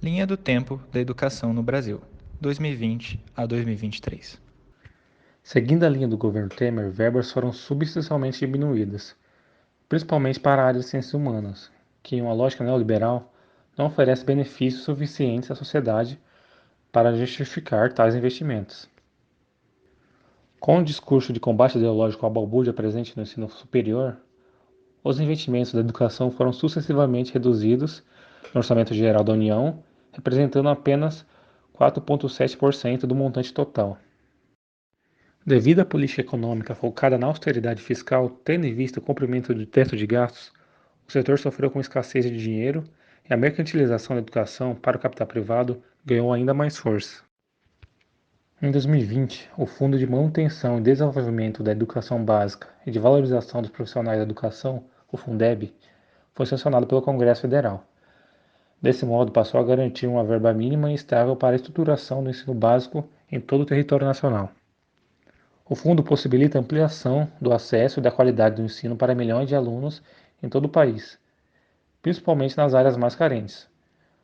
Linha do tempo da educação no Brasil, 2020 a 2023. Seguindo a linha do governo Temer, verbas foram substancialmente diminuídas, principalmente para a área de ciências humanas, que, em uma lógica neoliberal, não oferece benefícios suficientes à sociedade para justificar tais investimentos. Com o discurso de combate ideológico à balbúrdia presente no ensino superior, os investimentos da educação foram sucessivamente reduzidos no Orçamento Geral da União, representando apenas 4,7% do montante total. Devido à política econômica focada na austeridade fiscal, tendo em vista o cumprimento do teto de gastos, o setor sofreu com escassez de dinheiro e a mercantilização da educação para o capital privado ganhou ainda mais força. Em 2020, o Fundo de Manutenção e Desenvolvimento da Educação Básica e de Valorização dos Profissionais da Educação, o Fundeb, foi sancionado pelo Congresso Federal. Desse modo, passou a garantir uma verba mínima e estável para a estruturação do ensino básico em todo o território nacional. O fundo possibilita a ampliação do acesso e da qualidade do ensino para milhões de alunos em todo o país, principalmente nas áreas mais carentes.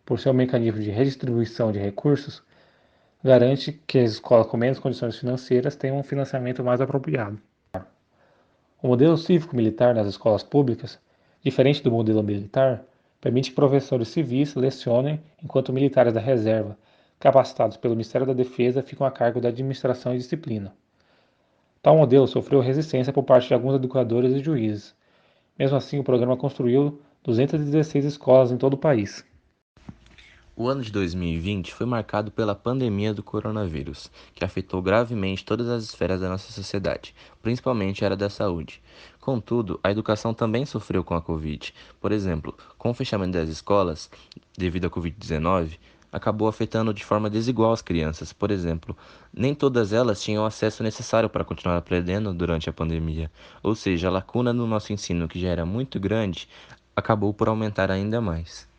Por ser um mecanismo de redistribuição de recursos, garante que as escolas com menos condições financeiras tenham um financiamento mais apropriado. O modelo cívico-militar nas escolas públicas, diferente do modelo militar, permite que professores civis lecionem enquanto militares da reserva, capacitados pelo Ministério da Defesa, ficam a cargo da administração e disciplina. Tal modelo sofreu resistência por parte de alguns educadores e juízes. Mesmo assim, o programa construiu 216 escolas em todo o país. O ano de 2020 foi marcado pela pandemia do coronavírus, que afetou gravemente todas as esferas da nossa sociedade, principalmente a área da saúde. Contudo, a educação também sofreu com a Covid. Por exemplo, com o fechamento das escolas, devido à Covid-19, acabou afetando de forma desigual as crianças. Por exemplo, nem todas elas tinham o acesso necessário para continuar aprendendo durante a pandemia. Ou seja, a lacuna no nosso ensino, que já era muito grande, acabou por aumentar ainda mais.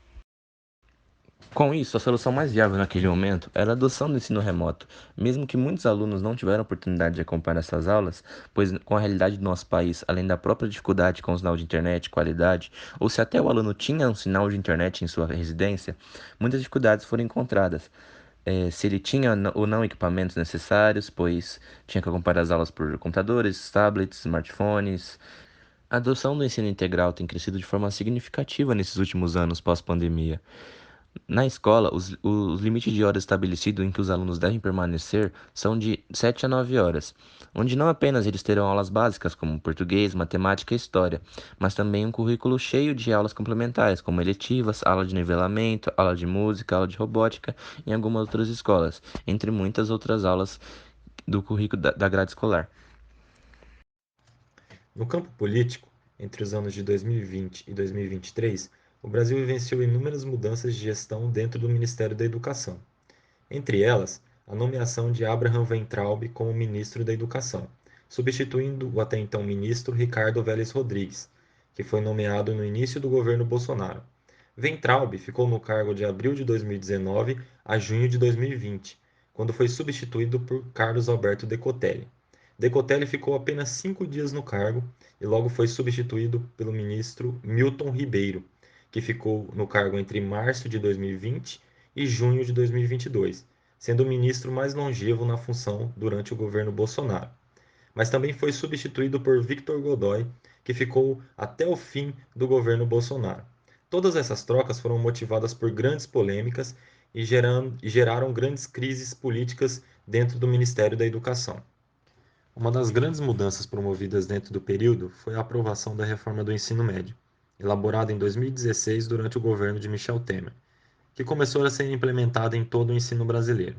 Com isso, a solução mais viável naquele momento era a adoção do ensino remoto, mesmo que muitos alunos não tiveram oportunidade de acompanhar essas aulas, pois com a realidade do nosso país, além da própria dificuldade com o sinal de internet, qualidade, ou se até o aluno tinha um sinal de internet em sua residência, muitas dificuldades foram encontradas. Se ele tinha ou não equipamentos necessários, pois tinha que acompanhar as aulas por computadores, tablets, smartphones. A adoção do ensino integral tem crescido de forma significativa nesses últimos anos pós-pandemia. Na escola, os limites de horas estabelecidos em que os alunos devem permanecer são de 7 a 9 horas, onde não apenas eles terão aulas básicas como português, matemática e história, mas também um currículo cheio de aulas complementares, como eletivas, aula de nivelamento, aula de música, aula de robótica em algumas outras escolas, entre muitas outras aulas do currículo da grade escolar. No campo político, entre os anos de 2020 e 2023, o Brasil vivenciou inúmeras mudanças de gestão dentro do Ministério da Educação. Entre elas, a nomeação de Abraham Weintraub como ministro da Educação, substituindo o até então ministro Ricardo Vélez Rodrigues, que foi nomeado no início do governo Bolsonaro. Weintraub ficou no cargo de abril de 2019 a junho de 2020, quando foi substituído por Carlos Alberto Decotelli. Decotelli ficou apenas 5 dias no cargo e logo foi substituído pelo ministro Milton Ribeiro, que ficou no cargo entre março de 2020 e junho de 2022, sendo o ministro mais longevo na função durante o governo Bolsonaro. Mas também foi substituído por Victor Godoy, que ficou até o fim do governo Bolsonaro. Todas essas trocas foram motivadas por grandes polêmicas e geraram grandes crises políticas dentro do Ministério da Educação. Uma das grandes mudanças promovidas dentro do período foi a aprovação da reforma do ensino médio, elaborada em 2016 durante o governo de Michel Temer, que começou a ser implementada em todo o ensino brasileiro.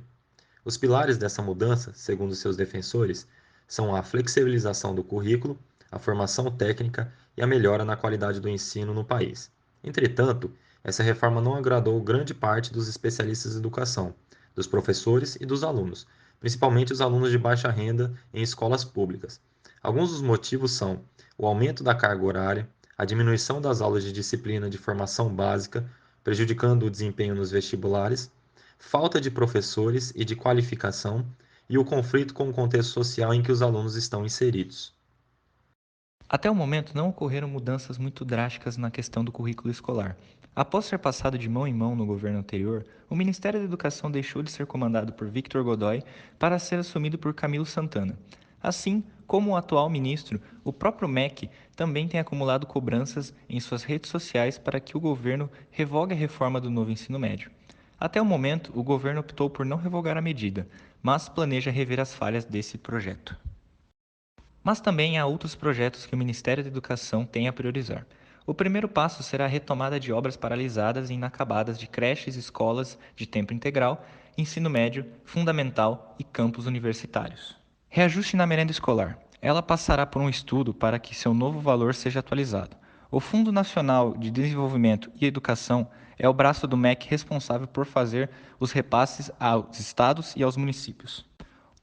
Os pilares dessa mudança, segundo seus defensores, são a flexibilização do currículo, a formação técnica e a melhora na qualidade do ensino no país. Entretanto, essa reforma não agradou grande parte dos especialistas em educação, dos professores e dos alunos, principalmente os alunos de baixa renda em escolas públicas. Alguns dos motivos são o aumento da carga horária, a diminuição das aulas de disciplina de formação básica, prejudicando o desempenho nos vestibulares, falta de professores e de qualificação e o conflito com o contexto social em que os alunos estão inseridos. Até o momento não ocorreram mudanças muito drásticas na questão do currículo escolar. Após ser passado de mão em mão no governo anterior, o Ministério da Educação deixou de ser comandado por Victor Godoy para ser assumido por Camilo Santana. Assim como o atual ministro, o próprio MEC também tem acumulado cobranças em suas redes sociais para que o governo revogue a reforma do novo ensino médio. Até o momento, o governo optou por não revogar a medida, mas planeja rever as falhas desse projeto. Mas também há outros projetos que o Ministério da Educação tem a priorizar. O primeiro passo será a retomada de obras paralisadas e inacabadas de creches, escolas de tempo integral, ensino médio, fundamental e campos universitários. Reajuste na merenda escolar. Ela passará por um estudo para que seu novo valor seja atualizado. O Fundo Nacional de Desenvolvimento e Educação é o braço do MEC responsável por fazer os repasses aos estados e aos municípios.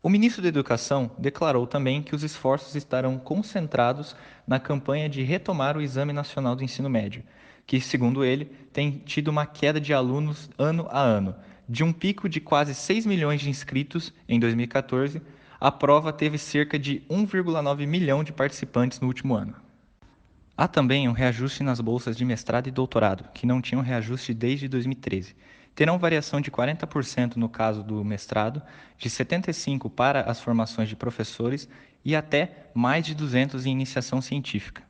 O ministro da Educação declarou também que os esforços estarão concentrados na campanha de retomar o Exame Nacional do Ensino Médio, que, segundo ele, tem tido uma queda de alunos ano a ano. De um pico de quase 6 milhões de inscritos em 2014, a prova teve cerca de 1,9 milhão de participantes no último ano. Há também um reajuste nas bolsas de mestrado e doutorado, que não tinham reajuste desde 2013. Terão variação de 40% no caso do mestrado, de 75% para as formações de professores e até mais de 200% em iniciação científica.